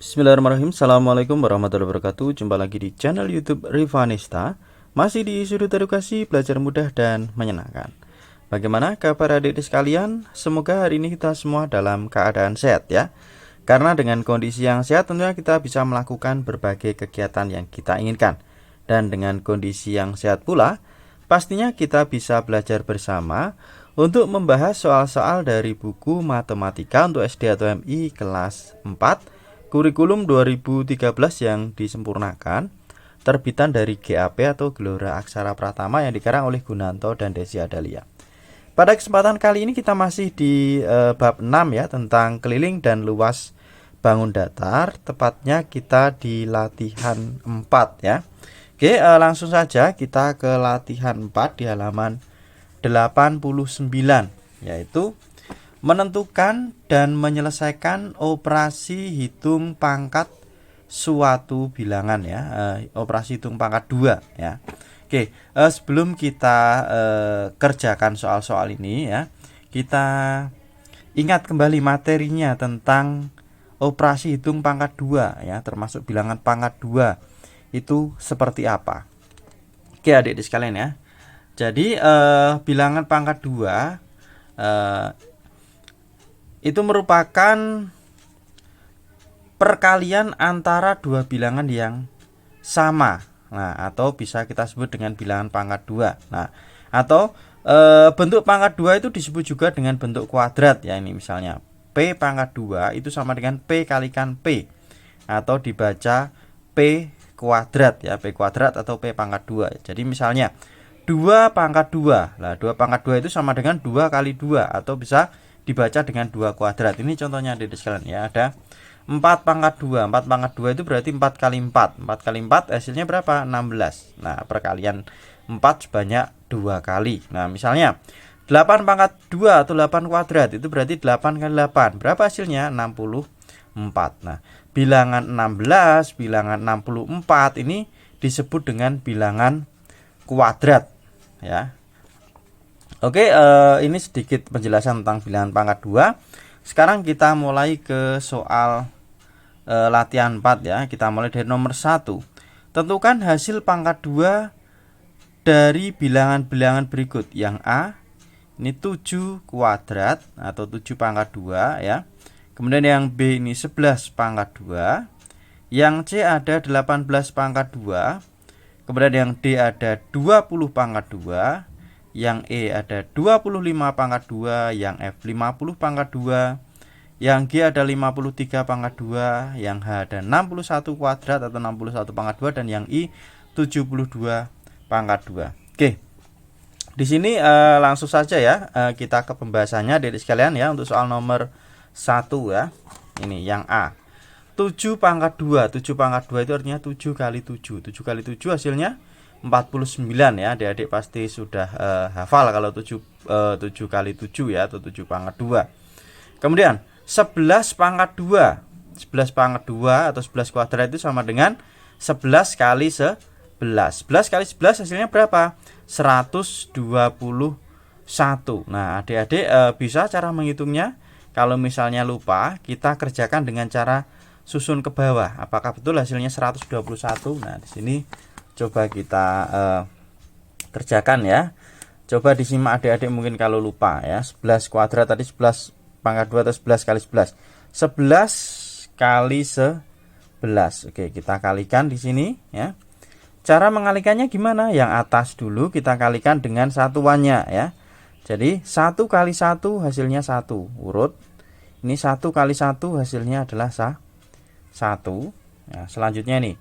Bismillahirrahmanirrahim. Assalamualaikum warahmatullahi wabarakatuh. Jumpa lagi di channel YouTube Rivanista. Masih di sudut edukasi, belajar mudah dan menyenangkan. Bagaimana kabar adik-adik sekalian? Semoga hari ini kita semua dalam keadaan sehat ya. Karena dengan kondisi yang sehat tentunya kita bisa melakukan berbagai kegiatan yang kita inginkan. Dan dengan kondisi yang sehat pula, pastinya kita bisa belajar bersama untuk membahas soal-soal dari buku matematika untuk SD atau MI kelas 4 kurikulum 2013 yang disempurnakan, terbitan dari GAP atau Gelora Aksara Pratama yang dikarang oleh Gunanto dan Desi Adalia. Pada kesempatan kali ini kita masih di bab 6 ya, tentang keliling dan luas bangun datar. Tepatnya kita di latihan 4 ya. Oke, langsung saja kita ke latihan 4 di halaman 89, yaitu menentukan dan menyelesaikan operasi hitung pangkat suatu bilangan ya, operasi hitung pangkat 2 ya. Oke, sebelum kita kerjakan soal-soal ini ya, kita ingat kembali materinya tentang operasi hitung pangkat 2 ya, termasuk bilangan pangkat 2 itu seperti apa. Oke adik-adik sekalian ya. Jadi bilangan pangkat 2 itu merupakan perkalian antara dua bilangan yang sama. Nah, atau bisa kita sebut dengan bilangan pangkat 2. Nah, atau bentuk pangkat 2 itu disebut juga dengan bentuk kuadrat ya. Ini misalnya P pangkat 2 itu sama dengan P kalikan P, atau dibaca P kuadrat ya, P kuadrat atau P pangkat 2. Jadi misalnya 2 pangkat 2. Nah, 2 pangkat 2 itu sama dengan 2 kali 2 atau bisa dibaca dengan 2 kuadrat. Ini contohnya adik-adik sekalian ya. Ada 4 pangkat 2. 4 pangkat 2 itu berarti 4 kali 4. 4 kali 4 hasilnya berapa? 16. Nah, perkalian 4 sebanyak 2 kali. Nah, misalnya 8 pangkat 2 atau 8 kuadrat itu berarti 8 kali 8. Berapa hasilnya? 64. Nah, bilangan 16, bilangan 64 ini disebut dengan bilangan kuadrat ya. Oke, ini sedikit penjelasan tentang bilangan pangkat 2. Sekarang kita mulai ke soal latihan 4 ya. Kita mulai dari nomor 1. Tentukan hasil pangkat 2 dari bilangan-bilangan berikut. Yang A, ini 7 kuadrat atau 7 pangkat 2 ya. Kemudian yang B ini 11 pangkat 2. Yang C ada 18 pangkat 2. Kemudian yang D ada 20 pangkat 2. Yang E ada 25 pangkat 2, yang F 50 pangkat 2, yang G ada 53 pangkat 2, yang H ada 61 kuadrat atau 61 pangkat 2, dan yang I 72 pangkat 2. Oke. Di sini langsung saja ya, kita ke pembahasannya dari sekalian ya, untuk soal nomor 1 ya. Ini yang A. 7 pangkat 2. 7 pangkat 2 itu artinya 7 kali 7. 7 kali 7 hasilnya 49 ya. Adik-adik pasti sudah hafal kalau 7 kali 7 ya, atau 7 pangkat 2. Kemudian 11 pangkat 2. 11 pangkat 2 atau 11 kuadrat itu sama dengan 11 kali 11. 11 kali 11 hasilnya berapa? 121. Nah, adik-adik bisa cara menghitungnya. Kalau misalnya lupa, kita kerjakan dengan cara susun ke bawah. Apakah betul hasilnya 121? Nah, di sini coba kita kerjakan ya. Coba disimak adik-adik mungkin kalau lupa ya. 11 kuadrat tadi 11 pangkat 2 atau 11 kali 11. 11 kali 11. Oke, kita kalikan di sini ya. Cara mengalikannya gimana? Yang atas dulu kita kalikan dengan satuannya ya. Jadi 1 kali 1 hasilnya 1. Urut. Ini 1 kali 1 hasilnya adalah 1. Ya, selanjutnya nih,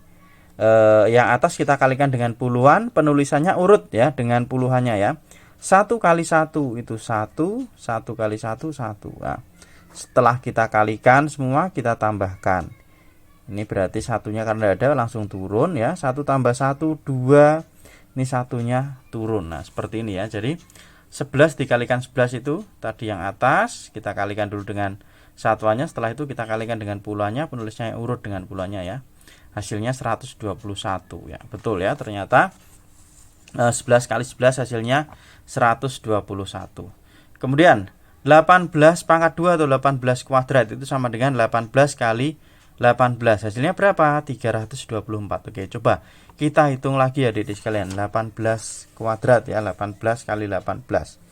yang atas kita kalikan dengan puluhan, penulisannya urut ya dengan puluhannya ya. 1 kali 1 itu 1, 1 kali 1 1. Nah, setelah kita kalikan semua kita tambahkan. Ini berarti satunya karena ada langsung turun ya. 1 tambah 1 2. Ini satunya turun. Nah, seperti ini ya. Jadi 11 dikalikan 11 itu tadi yang atas kita kalikan dulu dengan satuannya, setelah itu kita kalikan dengan puluhannya, penulisnya urut dengan puluhannya ya. Hasilnya 121 ya. Betul ya, ternyata 11 kali 11 hasilnya 121. Kemudian 18 pangkat 2 atau 18 kuadrat itu sama dengan 18 kali 18. Hasilnya berapa? 324. Oke, coba kita hitung lagi ya adik-adik sekalian. 18 kuadrat ya, 18 kali 18.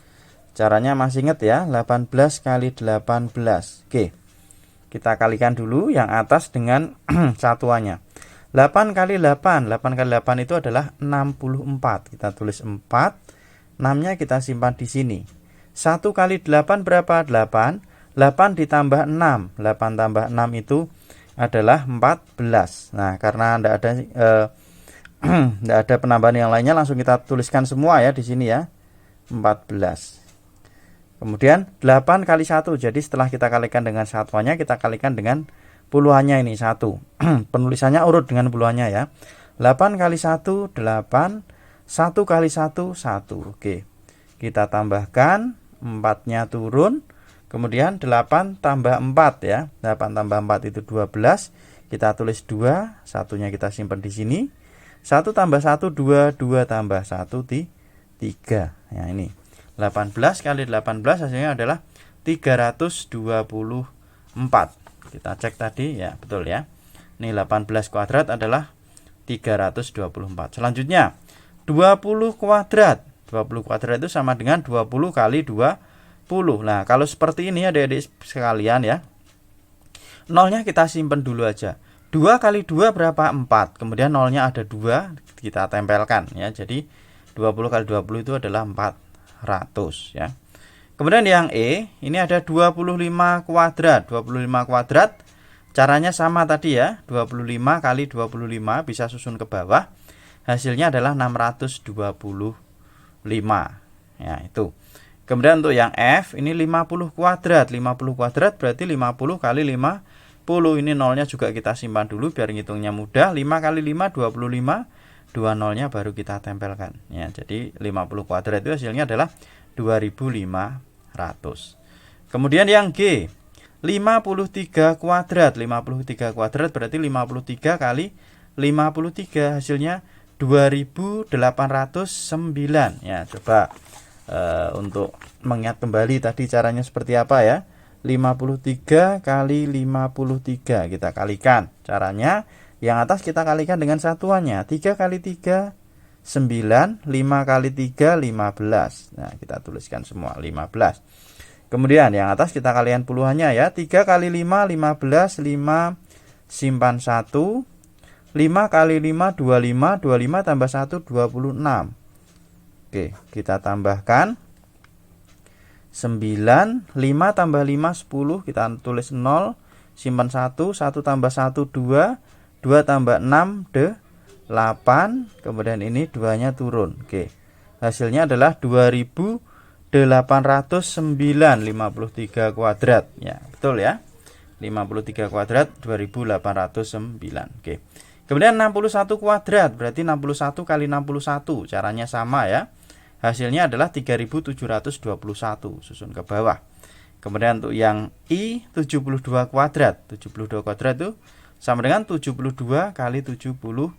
Caranya masih ingat ya, 18 kali 18. Oke, kita kalikan dulu yang atas dengan satuannya. 8 kali 8, 8 kali 8 itu adalah 64. Kita tulis 4, 6-nya kita simpan di sini. 1 kali 8 berapa? 8. 8 ditambah 6, 8 tambah 6 itu adalah 14. Nah, karena tidak ada tidak ada penambahan yang lainnya, langsung kita tuliskan semua ya di sini ya. 14. Kemudian 8 kali 1. Jadi setelah kita kalikan dengan satuannya, kita kalikan dengan puluhannya ini 1. Penulisannya urut dengan puluhannya ya. 8 kali 1 8, 1 kali 1 1. Oke. Kita tambahkan 4-nya turun. Kemudian 8 tambah 4 ya. 8 tambah 4 itu 12. Kita tulis 2, satunya kita simpan di sini. 1 tambah 1 2, 2 tambah 1 3. Ya ini. 18 kali 18 hasilnya adalah 324. Kita cek tadi ya, betul ya. Ini 18 kuadrat adalah 324. Selanjutnya 20 kuadrat. 20 kuadrat itu sama dengan 20 kali 20. Nah, kalau seperti ini adik-adik sekalian ya, nolnya kita simpan dulu aja. 2 kali 2 berapa? 4. Kemudian nolnya ada 2, kita tempelkan ya. Jadi 20 kali 20 itu adalah 400 ya. Kemudian yang E, ini ada 25 kuadrat. 25 kuadrat caranya sama tadi ya. 25 kali 25 bisa susun ke bawah. Hasilnya adalah 625. Ya, itu. Kemudian untuk yang F ini 50 kuadrat. 50 kuadrat berarti 50 kali 50. Ini nolnya juga kita simpan dulu biar ngitungnya mudah. 5 kali 5 25. 2 nolnya baru kita tempelkan. Ya, jadi 50 kuadrat itu hasilnya adalah 2500. Kemudian yang G 53 kuadrat. 53 kuadrat berarti 53 kali 53 hasilnya 2809. Ya, coba untuk mengingat kembali tadi caranya seperti apa ya. 53 kali 53 kita kalikan. Caranya yang atas kita kalikan dengan satuannya. 3 kali 3 9, 5 kali 3 15. Nah, kita tuliskan semua 15. Kemudian yang atas kita kalikan puluhannya ya. 3 kali 5 15, 5 simpan 1. 5 kali 5 25, 25 tambah 1 26. Oke, kita tambahkan 9, 5 tambah 5 10, kita tulis 0, simpan 1, 1 tambah 1 2, 2 tambah 6 8, kemudian ini 2-nya turun. Oke. Hasilnya adalah 2809 53 kuadrat. Ya, betul ya. 53 kuadrat 2809. Oke. Kemudian 61 kuadrat berarti 61 kali 61. Caranya sama ya. Hasilnya adalah 3721, susun ke bawah. Kemudian untuk yang I 72 kuadrat. 72 kuadrat itu sama dengan 72 kali 72.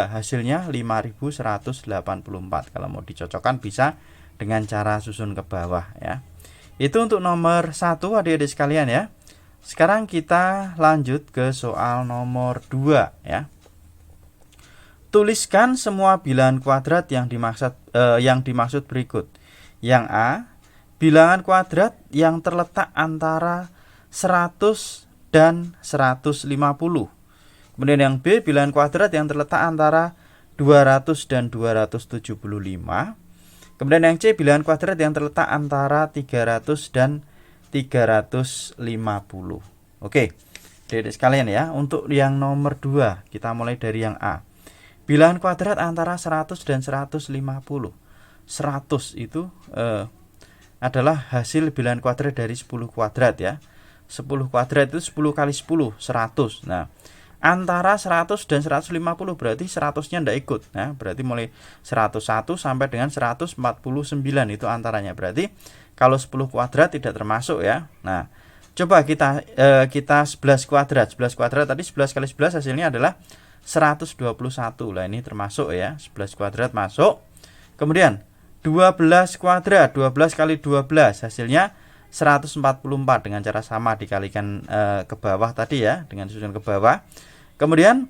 Hasilnya 5184. Kalau mau dicocokkan bisa dengan cara susun ke bawah ya. Itu untuk nomor 1 adik-adik sekalian ya. Sekarang kita lanjut ke soal nomor 2 ya. Tuliskan semua bilangan kuadrat yang dimaksud berikut. Yang A, bilangan kuadrat yang terletak antara 100 dan 150. Kemudian yang B, bilangan kuadrat yang terletak antara 200 dan 275. Kemudian yang C, bilangan kuadrat yang terletak antara 300 dan 350. Oke, adik-adik sekalian ya. Untuk yang nomor 2, kita mulai dari yang A. Bilangan kuadrat antara 100 dan 150. 100 itu adalah hasil bilangan kuadrat dari 10 kuadrat ya. 10 kuadrat itu 10 kali 10, 100. Nah, antara 100 dan 150 berarti 100-nya tidak ikut. Nah, berarti mulai 101 sampai dengan 149 itu antaranya. Berarti kalau 10 kuadrat tidak termasuk ya. Nah, coba kita 11 kuadrat. 11 kuadrat tadi 11 kali 11 hasilnya adalah 121. Lah ini termasuk ya. 11 kuadrat masuk. Kemudian 12 kuadrat. 12 kali 12 hasilnya 144 dengan cara sama dikalikan ke bawah tadi ya, dengan susunan ke bawah. Kemudian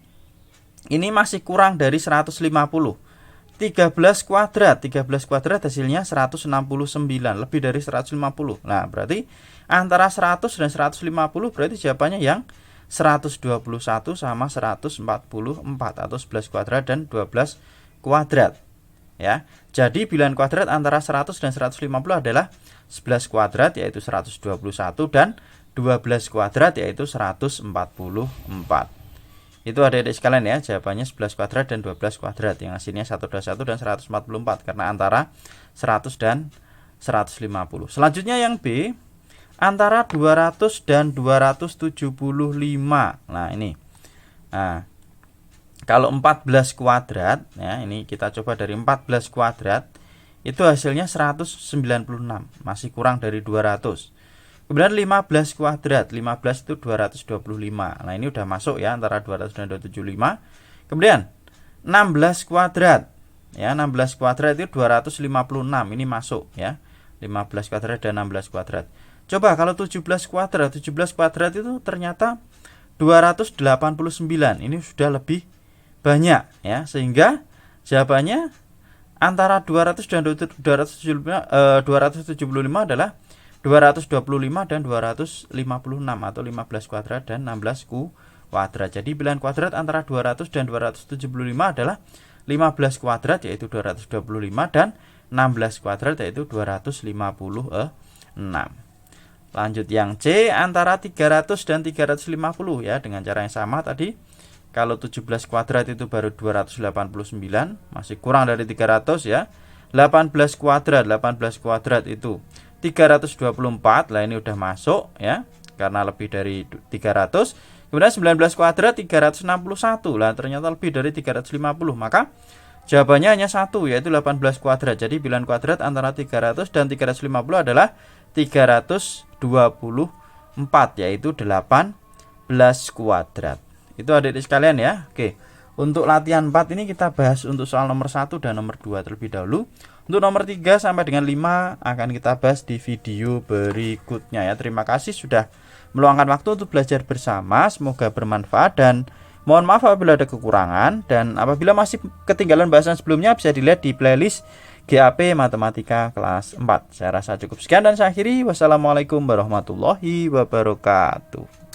ini masih kurang dari 150. 13 kuadrat hasilnya 169, lebih dari 150. Nah, berarti antara 100 dan 150 berarti jawabannya yang 121 sama 144 atau 11 kuadrat dan 12 kuadrat. Ya. Jadi bilangan kuadrat antara 100 dan 150 adalah 11 kuadrat yaitu 121 dan 12 kuadrat yaitu 144. Itu adik-adik sekalian ya, jawabannya 11 kuadrat dan 12 kuadrat yang hasilnya 121 dan 144 karena antara 100 dan 150. Selanjutnya yang B, antara 200 dan 275. Nah, ini. Nah, kalau 14 kuadrat ya, ini kita coba dari 14 kuadrat itu hasilnya 196, masih kurang dari 200. Kemudian 15 kuadrat, 15 itu 225. Nah, ini udah masuk ya antara 200 dan 275. Kemudian 16 kuadrat. Ya, 16 kuadrat itu 256. Ini masuk ya. 15 kuadrat dan 16 kuadrat. Coba kalau 17 kuadrat, 17 kuadrat itu ternyata 289. Ini sudah lebih banyak ya, sehingga jawabannya antara 200 dan 275 adalah 225 dan 256 atau 15 kuadrat dan 16 kuadrat. Jadi bilangan kuadrat antara 200 dan 275 adalah 15 kuadrat yaitu 225 dan 16 kuadrat yaitu 256. Lanjut yang C, antara 300 dan 350 ya, dengan cara yang sama tadi. Kalau 17 kuadrat itu baru 289, masih kurang dari 300 ya. 18 kuadrat itu 324. Lah ini udah masuk ya, karena lebih dari 300. Kemudian 19 kuadrat 361. Lah ternyata lebih dari 350. Maka jawabannya hanya satu, yaitu 18 kuadrat. Jadi bilangan kuadrat antara 300 dan 350 adalah 324, yaitu 18 kuadrat. Itu adik-adik sekalian ya. Oke. Untuk latihan 4 ini kita bahas untuk soal nomor 1 dan nomor 2 terlebih dahulu. Untuk nomor 3 sampai dengan 5 akan kita bahas di video berikutnya ya. Terima kasih sudah meluangkan waktu untuk belajar bersama. Semoga bermanfaat dan mohon maaf apabila ada kekurangan. Dan apabila masih ketinggalan bahasan sebelumnya bisa dilihat di playlist GAP Matematika kelas 4. Saya rasa cukup sekian dan saya akhiri. Wassalamualaikum warahmatullahi wabarakatuh.